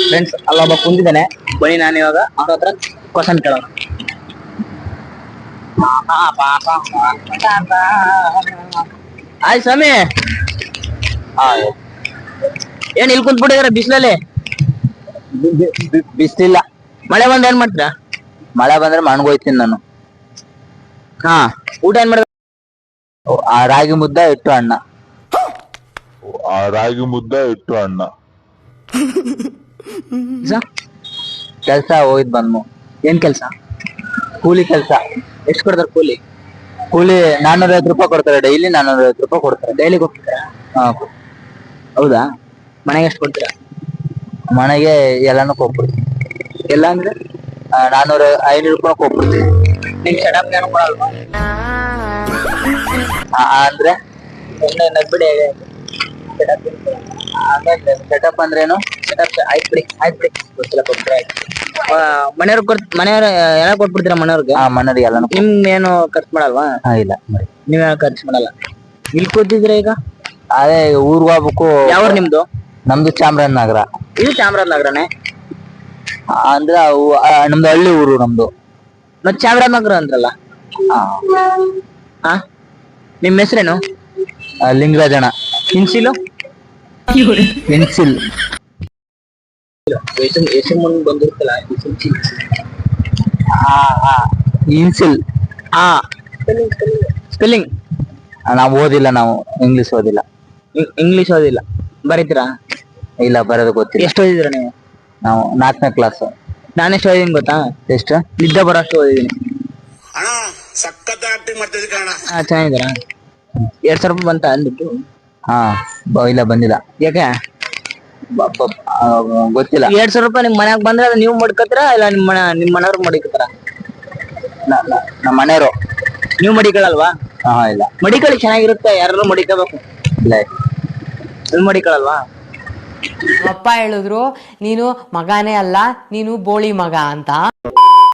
Friends ಅಲ್ಲೊಬ್ಬ ಕುಂತಿದ್ದಾನೆ. ಬನ್ನಿ ನಾನು ಇವಾಗ ಅವ್ರ ಹತ್ರ ಕ್ವಶನ್ ಕೇಳೋಣ. ಆಯ್ ಸ್ವಾಮಿ, ಏನ್ ಇಲ್ಲಿ ಕುಂತ್ಬಿಟ್ಟಿದಾರೆ ಬಿಸಿಲಲ್ಲಿ? ಬಿಸ್ಲಿಲ್ಲ. ಮಳೆ ಬಂದ್ರೆ ಏನ್ ಮಾಡ್ತೀರಾ? ಮಳೆ ಬಂದ್ರೆ ಮಣ್ಗೋಯ್ತೀನಿ ನಾನು. ಹಾ, ಊಟ ಏನ್ ಮಾಡ್ಬೇಕು? ಆ ರಾಗಿ ಮುದ್ದ ಇಟ್ಟು ಅಣ್ಣ. ಕೆಲ್ಸ ಹೋಗಿದ್ ಬಂದ್ಮು. ಏನ್ ಕೆಲ್ಸ? ಕೂಲಿ ಕೆಲ್ಸ. ಎಷ್ಟು ಕೊಡ್ತಾರೆ ಕೂಲಿ? ಕೂಲಿ 450 ರೂಪಾಯಿ ಕೊಡ್ತಾರೆ. ಡೈಲಿ 450 ರೂಪಾಯಿ ಕೊಡ್ತಾರೆ. ಡೈಲಿ ಹೋಗ್ತೀರಾ? ಹಾ. ಹೌದಾ? ಮನೆಗೆ ಎಷ್ಟು ಕೊಡ್ತೀರಾ? ಮನೆಗೆ ಎಲ್ಲಾನು ಕೊಟ್ಬಿಡ್ತೀನಿ. ಎಲ್ಲ ಅಂದ್ರೆ 400-500 ರೂಪಾಯಿ ಕೊಟ್ಬಿಡ್ತೀನಿ. ನಿಂಗೆ ಸೆಟಪ್ ಏನು ಕೊಡಲ್ವಾ? ಅಂದ್ರೆ ನಗ್ಬಿಡಿ. ಸೆಟಪ್ ಅಂದ್ರೇನು? ಸೆಟಪ್ ಆಯ್ತು ಬಿಡಿ ಗೊತ್ತಿಲ್ಲ, ಕೊಡ್ತೀರಾ? ಮನೆಯವ್ರ ಎಲ್ಲ ಕೊಟ್ಬಿಡ್ತೀರಾ ಮನೆಯವ್ರಿಗೆ? ಮನೆಯವ್ರಿಗೆ ಎಲ್ಲಾನು. ನಿಮ್ ಏನು ಖರ್ಚು ಮಾಡಲ್ವಾ? ಇಲ್ಲ. ನೀವೇನು ಖರ್ಚು ಮಾಡಲ್ಲ. ಇಲ್ಲಿ ಕೂತಿದ್ರೆ ಈಗ? ಅದೇ ಊರ್ಗ್ ಹೋಗ್ಬೇಕು. ಯಾವ ನಿಮ್ದು? ನಮ್ದು ಚಾಮರಾಜನಗರ. ಇದು ಚಾಮರಾಜನಗರನೇ ಅಂದ್ರೆ ನಮ್ದು ಹಳ್ಳಿ ಊರು ನಮ್ದು. ಮತ್ ಚಾಮರಾಜನಗರ ಅಂದ್ರಲ್ಲ? ಹಾ, ನಿಮ್ ಹೆಸರೇನು? ಲಿಂಗರಾಜಣ್ಣ. ಇನ್ಸಿಲು? ಇನ್ಸಿಲ್. ಹೆಸರು ಮುಂದೆ ಬಂದಿರ್ತಲ್ಲ ಇನ್ಸಿಲ್. ಸ್ಪೆಲ್ಲಿಂಗ್ ನಾವು ಓದಿಲ್ಲ. ನಾವು ಇಂಗ್ಲಿಷ್ ಓದಿಲ್ಲ. ಇಂಗ್ಲಿಷ್ ಓದಿಲ್ಲ, ಬರೀತೀರಾ? ಇಲ್ಲ, ಬರೋದು ಗೊತ್ತಿಲ್ಲ. ಎಷ್ಟು ಓದಿದ್ರ ನೀವು? ನಾವು 4ನೇ ಕ್ಲಾಸ್. ನಾನು ಎಷ್ಟು ಓದಿದೀನಿ ಗೊತ್ತಾ? ಎಷ್ಟು? ನಿದ್ದೆ ಬರೋಷ್ಟು ಓದಿದೀನಿ. ಚೆನ್ನಾಗಿದ್ದೀರಾ? 2,000 ರೂಪಾಯಿ ಬಂತ ಅಂದಿದ್ದು? ಇಲ್ಲ, ಬಂದಿಲ್ಲ. ಯಾಕೆ? ಗೊತ್ತಿಲ್ಲ. 2,000 ರೂಪಾಯಿ ನಿಮ್ ಮನ್ಯಾಗ ಬಂದ್ರೆ ಅದು ನೀವು ಮಡ್ಕತ್ತೀರಾ ಇಲ್ಲ ನಿಮ್ ಮನೆಯವ್ರು ಮಡಿಕತ್ತಾರ? ನಮ್ಮ ಮನೆಯವರು. ನೀವು ಮಡಿಕಳಲ್ವಾ? ಇಲ್ಲ. ಮಡಿಕಳಿ, ಚೆನ್ನಾಗಿರುತ್ತೆ. ಯಾರು ಮಡಿಕೋಬೇಕು. ಇಲ್ಲ. ಮಡಿಕಳಲ್ವಾ? ಅಪ್ಪ ಹೇಳಿದ್ರು ನೀನು ಮಗನೇ ಅಲ್ಲ, ನೀನು ಬೋಳಿ ಮಗ ಅಂತ.